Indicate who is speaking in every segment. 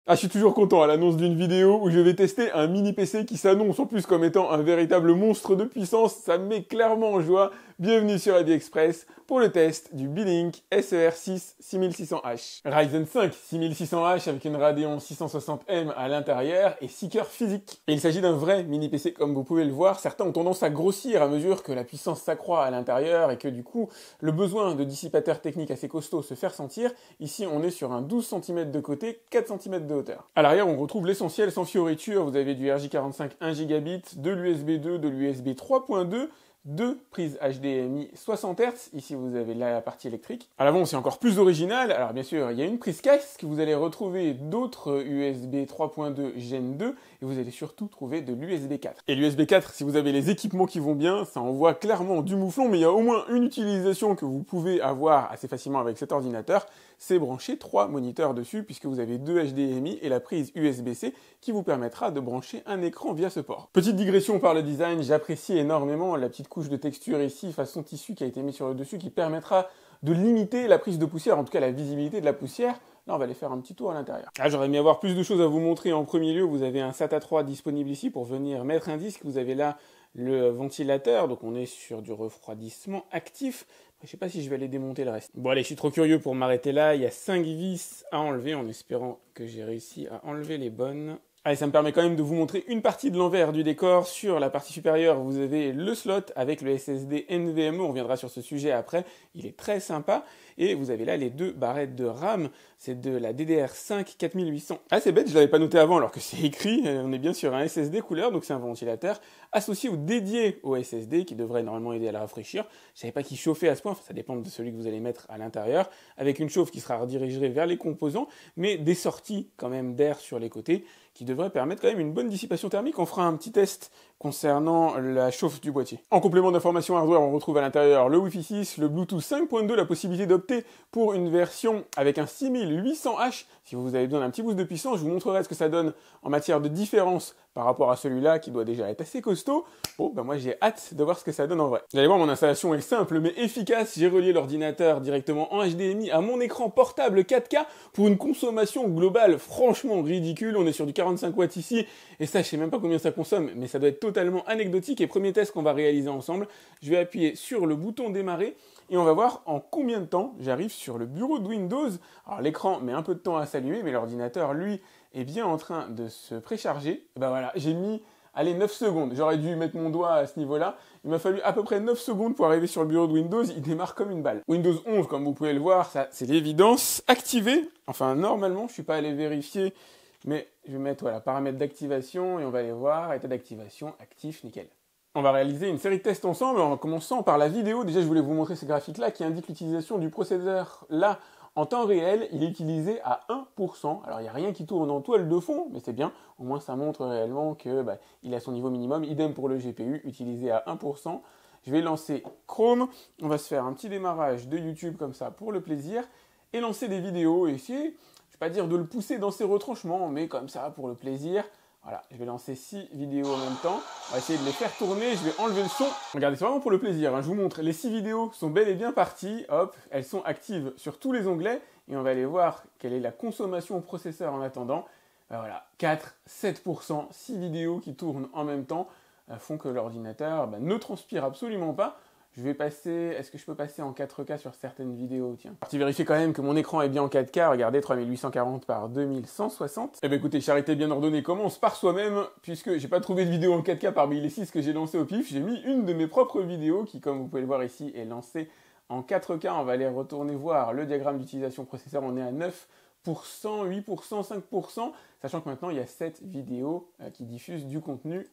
Speaker 1: Ah, je suis toujours content à l'annonce d'une vidéo où je vais tester un mini PC qui s'annonce en plus comme étant un véritable monstre de puissance. Ça me met clairement en joie. Bienvenue sur AliExpress pour le test du Beelink SER6 6600H. Ryzen 5 6600H avec une Radeon 660M à l'intérieur et 6 cœurs physiques. Et il s'agit d'un vrai mini PC comme vous pouvez le voir. Certains ont tendance à grossir à mesure que la puissance s'accroît à l'intérieur et que du coup le besoin de dissipateurs techniques assez costauds se fait ressentir. Ici on est sur un 12 cm de côté, 4 cm de hauteur. À l'arrière, on retrouve l'essentiel sans fioritures. Vous avez du RJ45 1 Gb, de l'USB 2, de l'USB 3.2, deux prises HDMI 60 Hz, ici vous avez la partie électrique. À l'avant c'est encore plus original, alors bien sûr il y a une prise casque, vous allez retrouver d'autres USB 3.2 Gen 2 et vous allez surtout trouver de l'USB 4. Et l'USB 4, si vous avez les équipements qui vont bien, ça envoie clairement du mouflon, mais il y a au moins une utilisation que vous pouvez avoir assez facilement avec cet ordinateur, c'est brancher 3 moniteurs dessus puisque vous avez deux HDMI et la prise USB-C qui vous permettra de brancher un écran via ce port. Petite digression par le design, j'apprécie énormément la petite couche de texture ici façon tissu qui a été mis sur le dessus qui permettra de limiter la prise de poussière, en tout cas la visibilité de la poussière. Là on va aller faire un petit tour à l'intérieur. Ah, j'aurais aimé avoir plus de choses à vous montrer. En premier lieu vous avez un SATA 3 disponible ici pour venir mettre un disque, vous avez là le ventilateur, donc on est sur du refroidissement actif. Je sais pas si je vais aller démonter le reste. Bon allez, je suis trop curieux pour m'arrêter là. Il y a 5 vis à enlever en espérant que j'ai réussi à enlever les bonnes. Allez, ça me permet quand même de vous montrer une partie de l'envers du décor. Sur la partie supérieure, vous avez le slot avec le SSD NVMe. On reviendra sur ce sujet après. Il est très sympa. Et vous avez là les deux barrettes de RAM. C'est de la DDR5 4800. Ah, c'est bête, je l'avais pas noté avant alors que c'est écrit. On est bien sur un SSD couleur, donc c'est un ventilateur associé ou dédié au SSD qui devrait normalement aider à le rafraîchir. Je savais pas qu'il chauffait à ce point. Enfin, ça dépend de celui que vous allez mettre à l'intérieur. Avec une chauffe qui sera redirigée vers les composants, mais des sorties quand même d'air sur les côtés qui devrait permettre quand même une bonne dissipation thermique. On fera un petit test concernant la chauffe du boîtier. En complément d'informations hardware, on retrouve à l'intérieur le Wi-Fi 6, le Bluetooth 5.2, la possibilité d'opter pour une version avec un 6800H. Si vous avez besoin d'un petit boost de puissance, je vous montrerai ce que ça donne en matière de différence par rapport à celui-là qui doit déjà être assez costaud. Bon, ben moi j'ai hâte de voir ce que ça donne en vrai. Vous allez voir, mon installation est simple mais efficace. J'ai relié l'ordinateur directement en HDMI à mon écran portable 4K pour une consommation globale franchement ridicule. On est sur du 45 watts ici et ça je sais même pas combien ça consomme, mais ça doit être totalement anecdotique. Et premier test qu'on va réaliser ensemble, je vais appuyer sur le bouton démarrer et on va voir en combien de temps j'arrive sur le bureau de Windows. Alors l'écran met un peu de temps à s'allumer, mais l'ordinateur lui est bien en train de se précharger. Et ben voilà, j'ai mis, allez, 9 secondes. J'aurais dû mettre mon doigt à ce niveau-là. Il m'a fallu à peu près 9 secondes pour arriver sur le bureau de Windows. Il démarre comme une balle. Windows 11, comme vous pouvez le voir, ça c'est l'évidence. Activé. Enfin, normalement, je suis pas allé vérifier, mais je vais mettre, voilà, paramètres d'activation et on va aller voir, état d'activation, actif, nickel. On va réaliser une série de tests ensemble en commençant par la vidéo. Déjà, je voulais vous montrer ces graphiques-là qui indiquent l'utilisation du processeur là en temps réel. Il est utilisé à 1%. Alors, il n'y a rien qui tourne en toile de fond, mais c'est bien. Au moins, ça montre réellement que il a son niveau minimum. Idem pour le GPU, utilisé à 1%. Je vais lancer Chrome. On va se faire un petit démarrage de YouTube comme ça pour le plaisir et lancer des vidéos et essayer, je ne vais pas dire de le pousser dans ses retranchements, mais comme ça pour le plaisir. Voilà, je vais lancer 6 vidéos en même temps. On va essayer de les faire tourner, je vais enlever le son. Regardez, c'est vraiment pour le plaisir, hein. Je vous montre, les 6 vidéos sont bel et bien parties. Hop, elles sont actives sur tous les onglets. Et on va aller voir quelle est la consommation au processeur en attendant. Voilà, 4, 7%, 6 vidéos qui tournent en même temps font que l'ordinateur ne transpire absolument pas. Je vais passer, est-ce que je peux passer en 4K sur certaines vidéos, tiens. Parti vérifier quand même que mon écran est bien en 4K, regardez, 3840 par 2160. Eh ben écoutez, charité bien ordonnée commence par soi-même, puisque j'ai pas trouvé de vidéo en 4K parmi les 6 que j'ai lancées au pif, j'ai mis une de mes propres vidéos qui, comme vous pouvez le voir ici, est lancée en 4K. On va aller retourner voir le diagramme d'utilisation processeur, on est à 9%, 8%, 5%, sachant que maintenant il y a 7 vidéos qui diffusent du contenu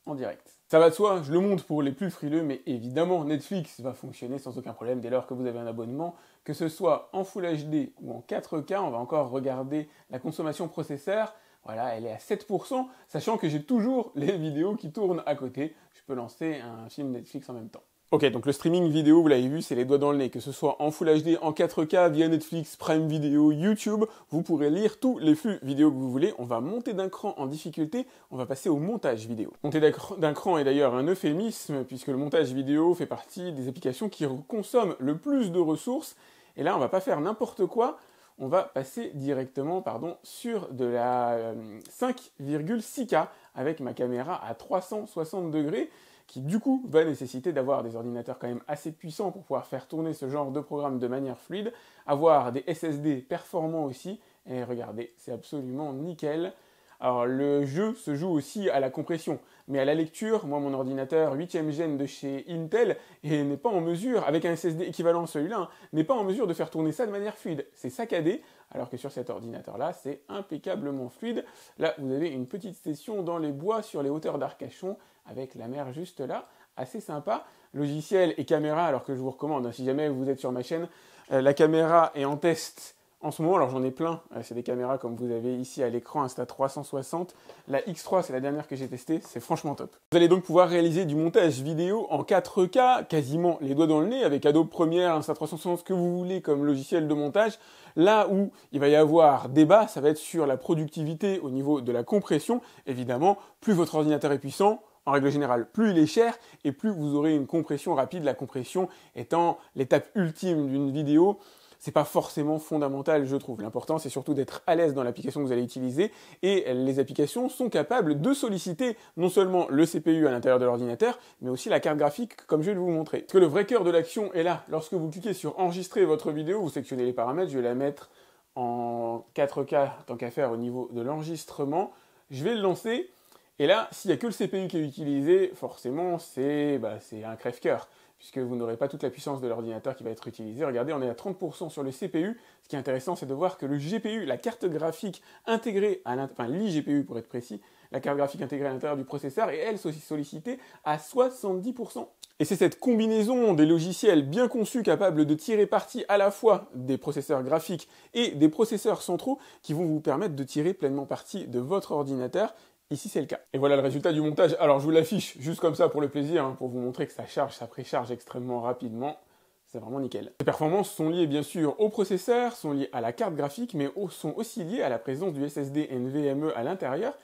Speaker 1: en direct. Ça va de soi, je le montre pour les plus frileux, mais évidemment Netflix va fonctionner sans aucun problème dès lors que vous avez un abonnement, que ce soit en Full HD ou en 4K. On va encore regarder la consommation processeur. Voilà, elle est à 7%, sachant que j'ai toujours les vidéos qui tournent à côté. Je peux lancer un film Netflix en même temps. Ok, donc le streaming vidéo, vous l'avez vu, c'est les doigts dans le nez. Que ce soit en Full HD, en 4K, via Netflix, Prime Video, YouTube, vous pourrez lire tous les flux vidéo que vous voulez. On va monter d'un cran en difficulté, on va passer au montage vidéo. Monter d'un cran est d'ailleurs un euphémisme, puisque le montage vidéo fait partie des applications qui consomment le plus de ressources. Et là, on va pas faire n'importe quoi. on va passer directement sur de la 5,6K avec ma caméra à 360 degrés qui du coup va nécessiter d'avoir des ordinateurs quand même assez puissants pour pouvoir faire tourner ce genre de programme de manière fluide, avoir des SSD performants aussi, et regardez, c'est absolument nickel. Alors le jeu se joue aussi à la compression, mais à la lecture, moi mon ordinateur 8ème gen de chez Intel et n'est pas en mesure, avec un SSD équivalent à celui-là, n'est pas en mesure de faire tourner ça de manière fluide. C'est saccadé, alors que sur cet ordinateur-là, c'est impeccablement fluide. Là, vous avez une petite session dans les bois sur les hauteurs d'Arcachon, avec la mer juste là, assez sympa. Logiciel et caméra, alors que je vous recommande, si jamais vous êtes sur ma chaîne, la caméra est en test en ce moment, alors j'en ai plein, c'est des caméras comme vous avez ici à l'écran, Insta360. La X3, c'est la dernière que j'ai testée, c'est franchement top. Vous allez donc pouvoir réaliser du montage vidéo en 4K, quasiment les doigts dans le nez, avec Adobe Premiere, Insta360, ce que vous voulez comme logiciel de montage. Là où il va y avoir débat, ça va être sur la productivité au niveau de la compression. Évidemment, plus votre ordinateur est puissant, en règle générale, plus il est cher et plus vous aurez une compression rapide. La compression étant l'étape ultime d'une vidéo, c'est pas forcément fondamental, je trouve. L'important, c'est surtout d'être à l'aise dans l'application que vous allez utiliser. Et les applications sont capables de solliciter non seulement le CPU à l'intérieur de l'ordinateur, mais aussi la carte graphique, comme je vais vous montrer. Parce que le vrai cœur de l'action est là. Lorsque vous cliquez sur enregistrer votre vidéo, vous sélectionnez les paramètres. Je vais la mettre en 4K, tant qu'à faire, au niveau de l'enregistrement. Je vais le lancer. Et là, s'il n'y a que le CPU qui est utilisé, forcément, c'est un crève-cœur, puisque vous n'aurez pas toute la puissance de l'ordinateur qui va être utilisée. Regardez, on est à 30% sur le CPU. Ce qui est intéressant, c'est de voir que le GPU, la carte graphique intégrée à l'intérieur, enfin l'iGPU pour être précis, la carte graphique intégrée à l'intérieur du processeur, est elle sollicitée à 70%. Et c'est cette combinaison des logiciels bien conçus capables de tirer parti à la fois des processeurs graphiques et des processeurs centraux qui vont vous permettre de tirer pleinement parti de votre ordinateur. Ici, c'est le cas. Et voilà le résultat du montage. Alors, je vous l'affiche juste comme ça pour le plaisir, pour vous montrer que ça charge, ça précharge extrêmement rapidement. C'est vraiment nickel. Les performances sont liées bien sûr au processeur, sont liées à la carte graphique, mais sont aussi liées à la présence du SSD NVMe à l'intérieur,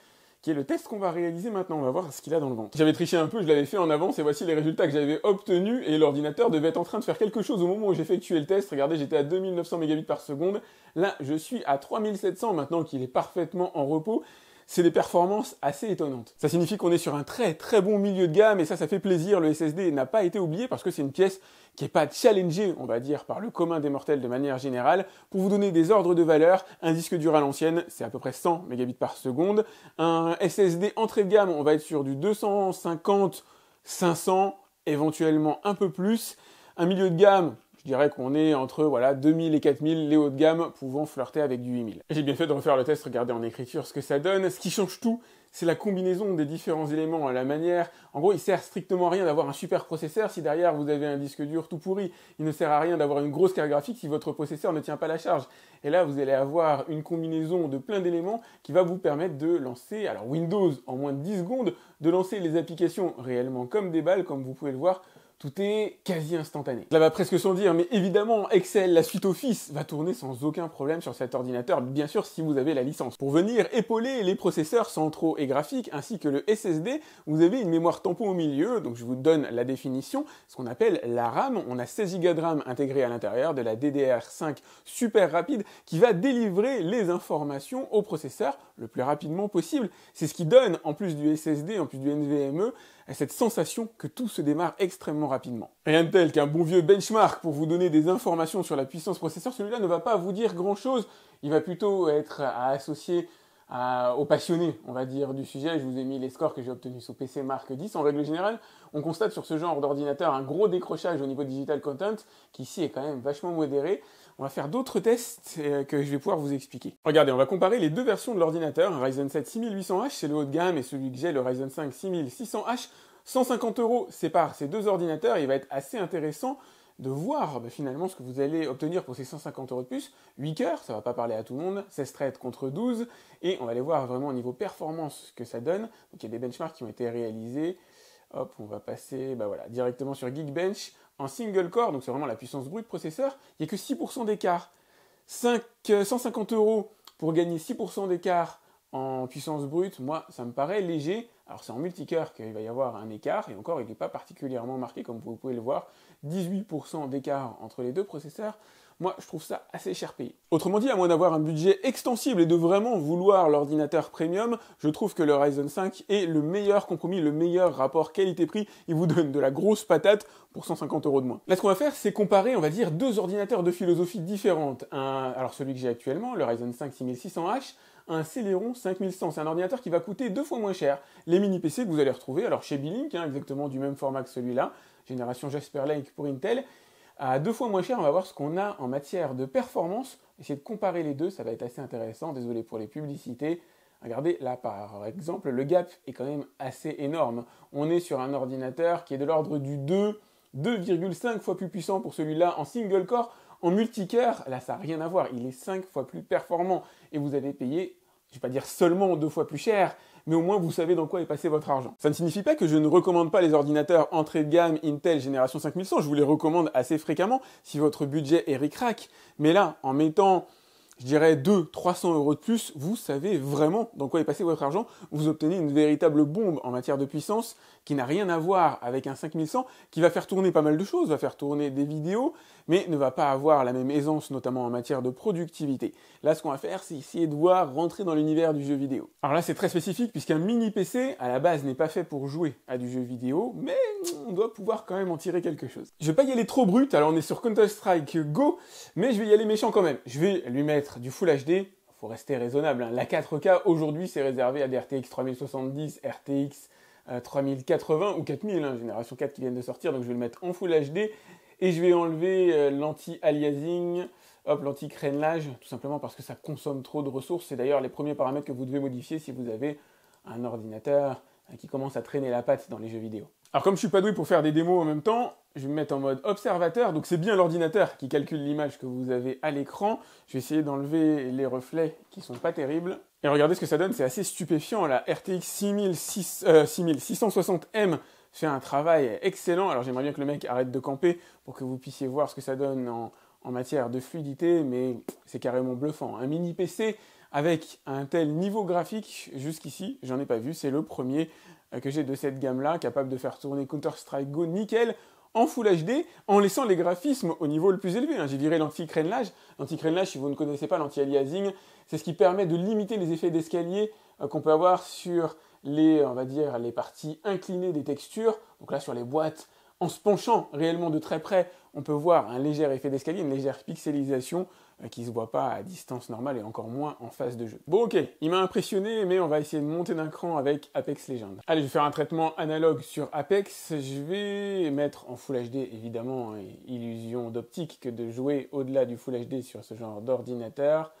Speaker 1: qui est le test qu'on va réaliser maintenant. On va voir ce qu'il a dans le ventre. J'avais triché un peu, je l'avais fait en avance, et voici les résultats que j'avais obtenus, et l'ordinateur devait être en train de faire quelque chose au moment où j'effectuais le test. Regardez, j'étais à 2900 mégabits par seconde. Là, je suis à 3700 maintenant qu'il est parfaitement en repos. C'est des performances assez étonnantes. Ça signifie qu'on est sur un très très bon milieu de gamme et ça fait plaisir. Le SSD n'a pas été oublié parce que c'est une pièce qui n'est pas challengée, on va dire, par le commun des mortels de manière générale. Pour vous donner des ordres de valeur, un disque dur à l'ancienne, c'est à peu près 100 mégabits par seconde. Un SSD entrée de gamme, on va être sur du 250, 500, éventuellement un peu plus. Un milieu de gamme, je dirais qu'on est entre 2000 et 4000, les hauts de gamme pouvant flirter avec du 8000. J'ai bien fait de refaire le test, regardez en écriture ce que ça donne. Ce qui change tout, c'est la combinaison des différents éléments, la manière. En gros, il sert strictement à rien d'avoir un super processeur si derrière vous avez un disque dur tout pourri. Il ne sert à rien d'avoir une grosse carte graphique si votre processeur ne tient pas la charge. Et là, vous allez avoir une combinaison de plein d'éléments qui va vous permettre de lancer, alors Windows en moins de 10 secondes, de lancer les applications réellement comme des balles, comme vous pouvez le voir. Tout est quasi instantané. Ça va presque sans dire, mais évidemment, Excel, la suite Office, va tourner sans aucun problème sur cet ordinateur, bien sûr si vous avez la licence. Pour venir épauler les processeurs centraux et graphiques, ainsi que le SSD, vous avez une mémoire tampon au milieu, donc je vous donne la définition, ce qu'on appelle la RAM. On a 16 Go de RAM intégrée à l'intérieur, de la DDR5 super rapide, qui va délivrer les informations au processeur le plus rapidement possible. C'est ce qui donne, en plus du SSD, en plus du NVMe, cette sensation que tout se démarre extrêmement rapidement. Rien de tel qu'un bon vieux benchmark pour vous donner des informations sur la puissance processeur. Celui-là ne va pas vous dire grand-chose, il va plutôt être à associer aux passionnés, on va dire, du sujet. Je vous ai mis les scores que j'ai obtenus sous PC Mark 10. En règle générale, on constate sur ce genre d'ordinateur un gros décrochage au niveau digital content, qui ici est quand même vachement modéré. On va faire d'autres tests que je vais pouvoir vous expliquer. Regardez, on va comparer les deux versions de l'ordinateur. Un Ryzen 7 6800H, c'est le haut de gamme, et celui que j'ai, le Ryzen 5 6600H. 150 € séparent ces deux ordinateurs. Il va être assez intéressant de voir finalement ce que vous allez obtenir pour ces 150 € de plus. 8 cœurs, ça va pas parler à tout le monde, 16 threads contre 12, et on va aller voir vraiment au niveau performance ce que ça donne. Donc il y a des benchmarks qui ont été réalisés. Hop, on va passer directement sur Geekbench en single core, donc c'est vraiment la puissance brute processeur. Il n'y a que 6% d'écart. 150 € pour gagner 6% d'écart en puissance brute, moi, ça me paraît léger. Alors, c'est en multicœur qu'il va y avoir un écart, et encore, il n'est pas particulièrement marqué, comme vous pouvez le voir. 18% d'écart entre les deux processeurs. moi je trouve ça assez cher payé. Autrement dit, à moins d'avoir un budget extensible et de vraiment vouloir l'ordinateur premium, je trouve que le Ryzen 5 est le meilleur compromis, le meilleur rapport qualité-prix. Il vous donne de la grosse patate pour 150 € de moins. Là, ce qu'on va faire, c'est comparer, on va dire, deux ordinateurs de philosophie différentes. Alors celui que j'ai actuellement, le Ryzen 5 6600H, un Celeron 5100. C'est un ordinateur qui va coûter 2 fois moins cher. Les mini PC que vous allez retrouver, alors chez Beelink, exactement du même format que celui-là, génération Jasper Lake pour Intel, à 2 fois moins cher, on va voir ce qu'on a en matière de performance. Essayer de comparer les deux, ça va être assez intéressant. Désolé pour les publicités. Regardez, là par exemple, le gap est quand même assez énorme. On est sur un ordinateur qui est de l'ordre du 2,5 fois plus puissant pour celui-là en single core. En multicœur, là ça n'a rien à voir, il est 5 fois plus performant. Et vous avez payé, je ne vais pas dire seulement 2 fois plus cher, mais au moins vous savez dans quoi est passé votre argent. Ça ne signifie pas que je ne recommande pas les ordinateurs entrée de gamme Intel génération 5100, je vous les recommande assez fréquemment si votre budget est ric-rac. Mais là, en mettant, je dirais 200-300 € de plus, vous savez vraiment dans quoi est passé votre argent. Vous obtenez une véritable bombe en matière de puissance qui n'a rien à voir avec un 5100, qui va faire tourner pas mal de choses, va faire tourner des vidéos, mais ne va pas avoir la même aisance, notamment en matière de productivité. Là, ce qu'on va faire, c'est essayer de voir rentrer dans l'univers du jeu vidéo. Alors là, c'est très spécifique, puisqu'un mini PC, à la base, n'est pas fait pour jouer à du jeu vidéo, mais on doit pouvoir quand même en tirer quelque chose. Je vais pas y aller trop brut, alors on est sur Counter-Strike Go, mais je vais y aller méchant quand même. Je vais lui mettre du Full HD, faut rester raisonnable, hein. La 4K, aujourd'hui, c'est réservé à des RTX 3070, RTX 3080 ou 4000, hein, génération 4 qui viennent de sortir, donc je vais le mettre en Full HD, et je vais enlever l'anti-aliasing, l'anti-crénelage, tout simplement parce que ça consomme trop de ressources. C'est d'ailleurs les premiers paramètres que vous devez modifier si vous avez un ordinateur qui commence à traîner la patte dans les jeux vidéo. Alors comme je suis pas doué pour faire des démos en même temps, je vais me mettre en mode observateur, donc c'est bien l'ordinateur qui calcule l'image que vous avez à l'écran. Je vais essayer d'enlever les reflets qui sont pas terribles. Et regardez ce que ça donne, c'est assez stupéfiant. La RTX 6660M fait un travail excellent. Alors j'aimerais bien que le mec arrête de camper pour que vous puissiez voir ce que ça donne en matière de fluidité, mais c'est carrément bluffant. Un mini PC avec un tel niveau graphique, jusqu'ici, j'en ai pas vu, c'est le premier que j'ai de cette gamme-là, capable de faire tourner Counter-Strike Go nickel, en Full HD, en laissant les graphismes au niveau le plus élevé. J'ai viré l'anti-crénelage. L'anti-crénelage, si vous ne connaissez pas l'anti-aliasing, c'est ce qui permet de limiter les effets d'escalier qu'on peut avoir sur les, on va dire, les parties inclinées des textures. Donc là, sur les boîtes, en se penchant réellement de très près, on peut voir un léger effet d'escalier, une légère pixelisation qui ne se voit pas à distance normale et encore moins en phase de jeu. Bon ok, il m'a impressionné, mais on va essayer de monter d'un cran avec Apex Legends. Allez, je vais faire un traitement analogue sur Apex. Je vais mettre en Full HD, évidemment, illusion d'optique que de jouer au-delà du Full HD sur ce genre d'ordinateur.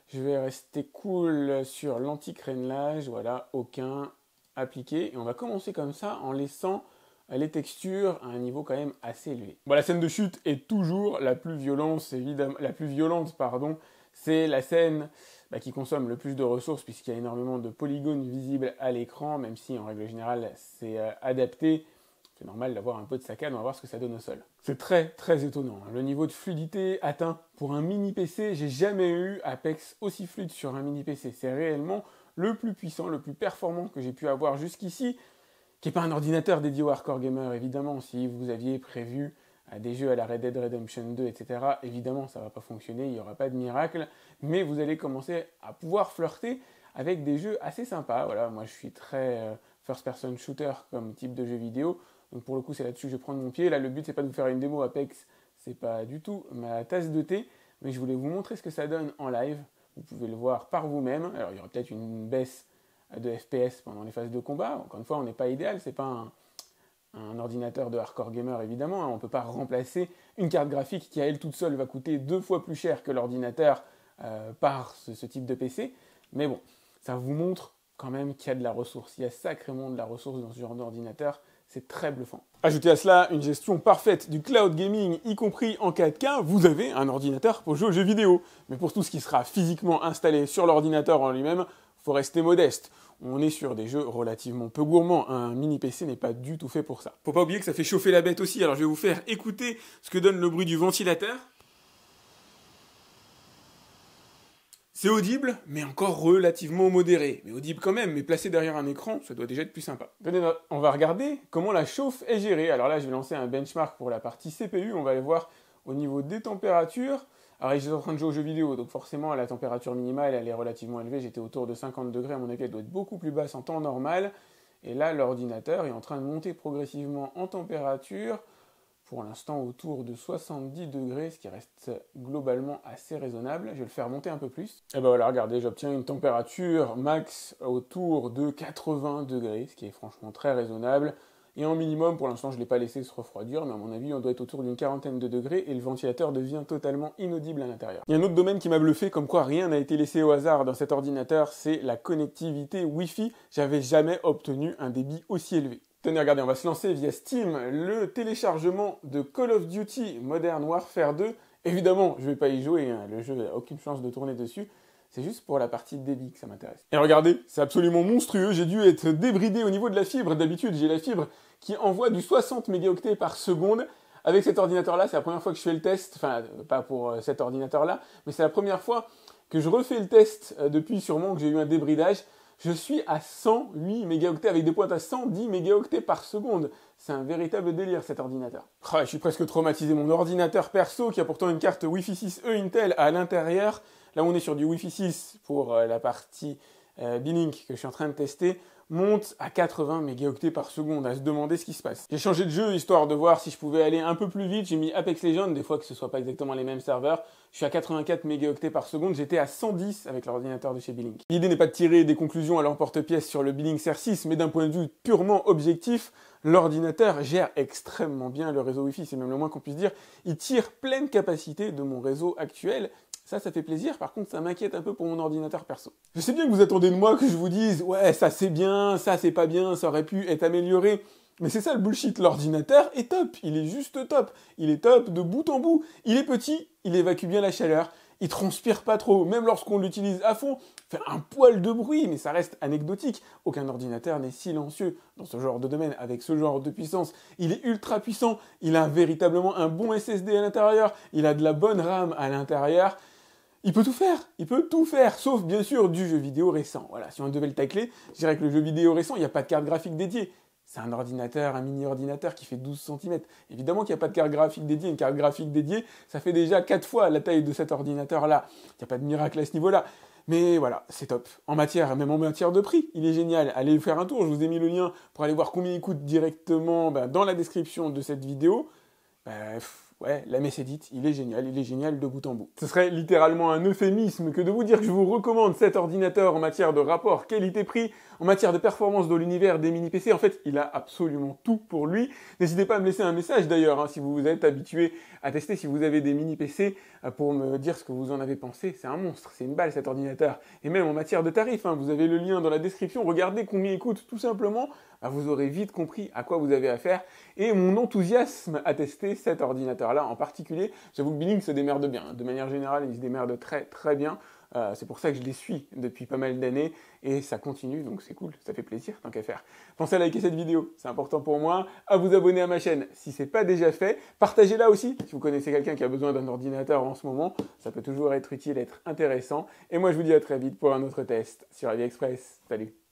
Speaker 1: Je vais rester cool sur l'anti-crénelage, voilà, aucun appliqué. Et on va commencer comme ça en laissant les textures à un niveau quand même assez élevé. Bon, la scène de chute est toujours la plus violente, c'est la scène qui consomme le plus de ressources puisqu'il y a énormément de polygones visibles à l'écran, même si en règle générale c'est adapté. C'est normal d'avoir un peu de saccade, on va voir ce que ça donne au sol. C'est très très étonnant. Le niveau de fluidité atteint pour un mini PC, j'ai jamais eu Apex aussi fluide sur un mini PC. C'est réellement le plus puissant, le plus performant que j'ai pu avoir jusqu'ici, qui n'est pas un ordinateur dédié au hardcore gamer, évidemment. Si vous aviez prévu des jeux à la Red Dead Redemption 2, etc., évidemment, ça ne va pas fonctionner, il n'y aura pas de miracle, mais vous allez commencer à pouvoir flirter avec des jeux assez sympas. Voilà, moi je suis très first-person shooter comme type de jeu vidéo, donc pour le coup c'est là-dessus que je vais prendre mon pied. Là, le but c'est pas de vous faire une démo Apex, c'est pas du tout ma tasse de thé, mais je voulais vous montrer ce que ça donne en live. Vous pouvez le voir par vous-même. Alors il y aura peut-être une baisse de FPS pendant les phases de combat. Encore une fois, on n'est pas idéal, c'est pas un ordinateur de hardcore gamer évidemment, hein. On ne peut pas remplacer une carte graphique qui à elle toute seule va coûter 2 fois plus cher que l'ordinateur par ce type de PC. Mais bon, ça vous montre quand même qu'il y a de la ressource. Il y a sacrément de la ressource dans ce genre d'ordinateur. C'est très bluffant. Ajoutez à cela une gestion parfaite du cloud gaming, y compris en 4K, vous avez un ordinateur pour jouer aux jeux vidéo. Mais pour tout ce qui sera physiquement installé sur l'ordinateur en lui-même, il faut rester modeste. On est sur des jeux relativement peu gourmands. Un mini PC n'est pas du tout fait pour ça. Faut pas oublier que ça fait chauffer la bête aussi. Alors je vais vous faire écouter ce que donne le bruit du ventilateur. C'est audible, mais encore relativement modéré. Mais audible quand même, mais placé derrière un écran, ça doit déjà être plus sympa. On va regarder comment la chauffe est gérée. Alors là, je vais lancer un benchmark pour la partie CPU. On va aller voir au niveau des températures. Alors j'étais en train de jouer aux jeux vidéo, donc forcément la température minimale elle est relativement élevée, j'étais autour de 50 degrés, à mon avis elle doit être beaucoup plus basse en temps normal. Et là l'ordinateur est en train de monter progressivement en température, pour l'instant autour de 70 degrés, ce qui reste globalement assez raisonnable. Je vais le faire monter un peu plus. Et ben voilà, regardez, j'obtiens une température max autour de 80 degrés, ce qui est franchement très raisonnable. Et en minimum, pour l'instant, je ne l'ai pas laissé se refroidir, mais à mon avis, on doit être autour d'une quarantaine de degrés et le ventilateur devient totalement inaudible à l'intérieur. Il y a un autre domaine qui m'a bluffé, comme quoi rien n'a été laissé au hasard dans cet ordinateur, c'est la connectivité Wi-Fi. J'avais jamais obtenu un débit aussi élevé. Tenez, regardez, on va se lancer via Steam le téléchargement de Call of Duty Modern Warfare 2. Évidemment, je ne vais pas y jouer, hein, le jeu n'a aucune chance de tourner dessus. C'est juste pour la partie de débit que ça m'intéresse. Et regardez, c'est absolument monstrueux, j'ai dû être débridé au niveau de la fibre. D'habitude, j'ai la fibre qui envoie du 60 mégaoctets par seconde. Avec cet ordinateur-là, c'est la première fois que je fais le test, enfin, pas pour cet ordinateur-là, mais c'est la première fois que je refais le test depuis sûrement que j'ai eu un débridage. Je suis à 108 mégaoctets avec des pointes à 110 mégaoctets par seconde. C'est un véritable délire cet ordinateur. Oh, je suis presque traumatisé. Mon ordinateur perso, qui a pourtant une carte Wi-Fi 6E Intel à l'intérieur, là on est sur du Wi-Fi 6 pour la partie B-Link que je suis en train de tester, monte à 80 mégaoctets par seconde, à se demander ce qui se passe. J'ai changé de jeu histoire de voir si je pouvais aller un peu plus vite. J'ai mis Apex Legends, des fois que ce soit pas exactement les mêmes serveurs. Je suis à 84 mégaoctets par seconde, j'étais à 110 avec l'ordinateur de chez B-Link. L'idée n'est pas de tirer des conclusions à l'emporte-pièce sur le B-Link CR6, mais d'un point de vue purement objectif, l'ordinateur gère extrêmement bien le réseau Wi-Fi, c'est même le moins qu'on puisse dire. Il tire pleine capacité de mon réseau actuel. Ça fait plaisir, par contre ça m'inquiète un peu pour mon ordinateur perso. Je sais bien que vous attendez de moi que je vous dise « Ouais, ça c'est bien, ça c'est pas bien, ça aurait pu être amélioré ». Mais c'est ça le bullshit, l'ordinateur est top, il est juste top. Il est top de bout en bout. Il est petit, il évacue bien la chaleur, il transpire pas trop, même lorsqu'on l'utilise à fond, fait un poil de bruit, mais ça reste anecdotique. Aucun ordinateur n'est silencieux dans ce genre de domaine, avec ce genre de puissance. Il est ultra puissant, il a véritablement un bon SSD à l'intérieur, il a de la bonne RAM à l'intérieur. Il peut tout faire, sauf bien sûr du jeu vidéo récent. Voilà, si on devait le tacler, je dirais que le jeu vidéo récent, il n'y a pas de carte graphique dédiée. C'est un ordinateur, un mini-ordinateur qui fait 12 cm. Évidemment qu'il n'y a pas de carte graphique dédiée. Une carte graphique dédiée, ça fait déjà 4 fois la taille de cet ordinateur-là. Il n'y a pas de miracle à ce niveau-là. Mais voilà, c'est top. Même en matière de prix, il est génial. Allez faire un tour, je vous ai mis le lien pour aller voir combien il coûte directement dans la description de cette vidéo. Ouais, la messe est dite, il est génial de bout en bout. Ce serait littéralement un euphémisme que de vous dire que je vous recommande cet ordinateur en matière de rapport qualité-prix, en matière de performance dans l'univers des mini-PC. En fait, il a absolument tout pour lui. N'hésitez pas à me laisser un message d'ailleurs, hein, si vous êtes habitué à tester, si vous avez des mini-PC, pour me dire ce que vous en avez pensé. C'est un monstre, c'est une balle cet ordinateur. Et même en matière de tarifs, hein, vous avez le lien dans la description, regardez combien il coûte tout simplement. Vous aurez vite compris à quoi vous avez affaire. Et mon enthousiasme à tester cet ordinateur-là en particulier, j'avoue que B-Link se démerde bien. De manière générale, il se démerde très très bien. C'est pour ça que je les suis depuis pas mal d'années et ça continue, donc c'est cool, ça fait plaisir tant qu'à faire. Pensez à liker cette vidéo, c'est important pour moi, à vous abonner à ma chaîne si c'est pas déjà fait, partagez-la aussi si vous connaissez quelqu'un qui a besoin d'un ordinateur en ce moment, ça peut toujours être utile, être intéressant. Et moi je vous dis à très vite pour un autre test sur AliExpress. Salut!